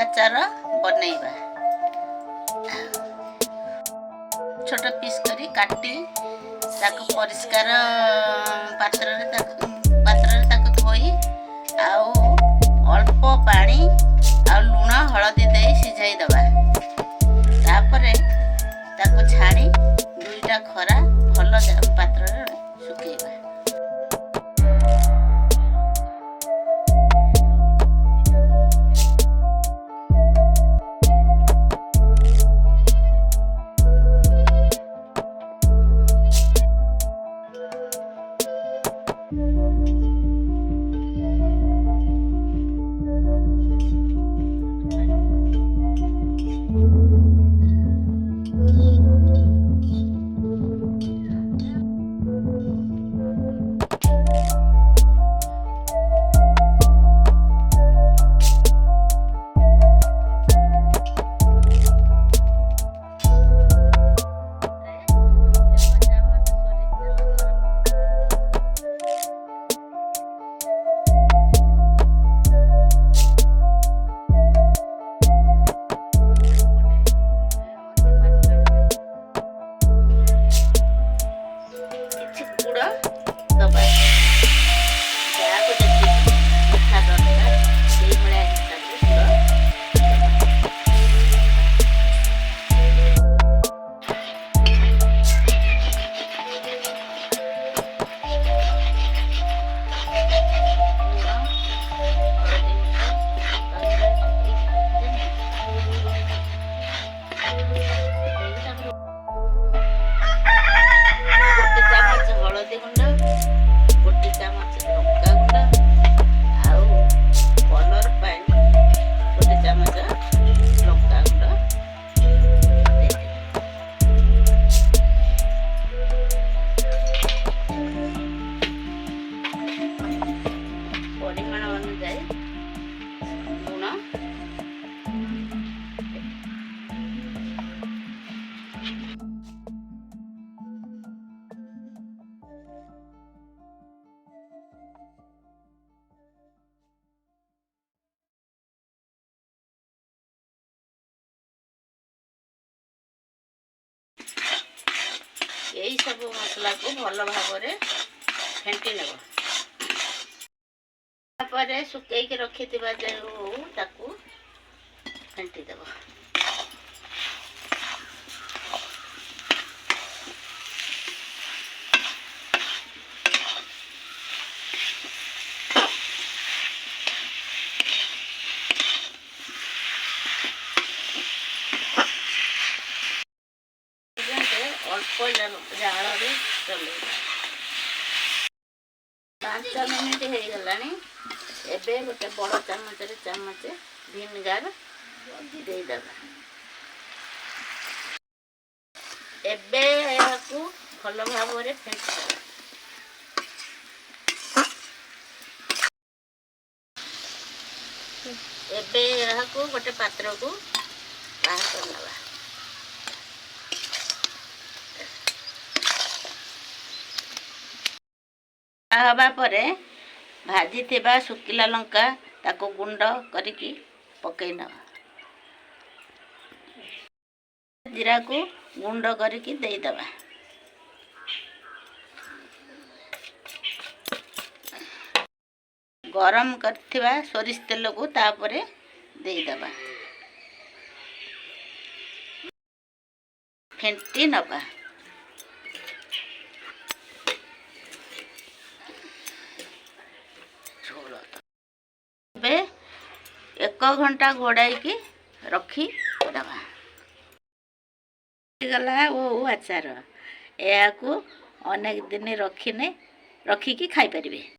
ଆଚାର ବନେଇବା। ଛୋଟ ପିସ୍ କରି କାଟି ତାକୁ ପରିଷ୍କାର ପାତ୍ରରେ ତାକୁ ଧୋଇ ଆଉ ଅଳ୍ପ ପାଣି ଆଉ ଲୁଣ ହଳଦୀ ଦେଇ ସିଝାଇ ଦେବା। ତାପରେ ତାକୁ ଛାଣି ଦୁଇଟା ଖରା ଭଲ ପାତ୍ରରେ ଶୁଖେଇବା। এই ସବୁ ମସଲାକୁ ଭଲ ଭାବରେ ଫେଣ୍ଟି ନେବ। ତାପରେ ଶୁଖେଇକି ରଖିଥିବା ଯେଉଁ ତାକୁ ଫେଣ୍ଟି ଦେବ। ଅଳ୍ପ ଜାଳରେ ଚଲେଇବା। 5 ମିନିଟ୍ ହେଇଗଲାଣି। ଏବେ ଗୋଟେ ବଡ଼ ଚାମଚରେ ଚାମଚେ ଭିନେଗାର ଦେଇଦେବା। ଏବେ ଏହାକୁ ଭଲ ଭାବରେ ଫେଣ୍ଟିଦେବା। ଏବେ ଏହାକୁ ଗୋଟେ ପାତ୍ରକୁ ବାହାର କରିନେବା। ହେବା ପରେ ଭାଜିଥିବା ଶୁଖିଲା ଲଙ୍କା ତାକୁ ଗୁଣ୍ଡ କରିକି ପକେଇ ନେବା। ଜିରାକୁ ଗୁଣ୍ଡ କରିକି ଦେଇଦେବା। ଗରମ କରିଥିବା ସୋରିଷ ତେଲକୁ ତାପରେ ଦେଇଦେବା। ଫେଣ୍ଟି ନେବା। ଏବେ 1 ଘଣ୍ଟା ଘୋଡ଼ାଇକି ରଖିଦେବା। ହେଇଗଲା ouachar। ଏହାକୁ ଅନେକ ଦିନ ରଖିକି ଖାଇପାରିବେ।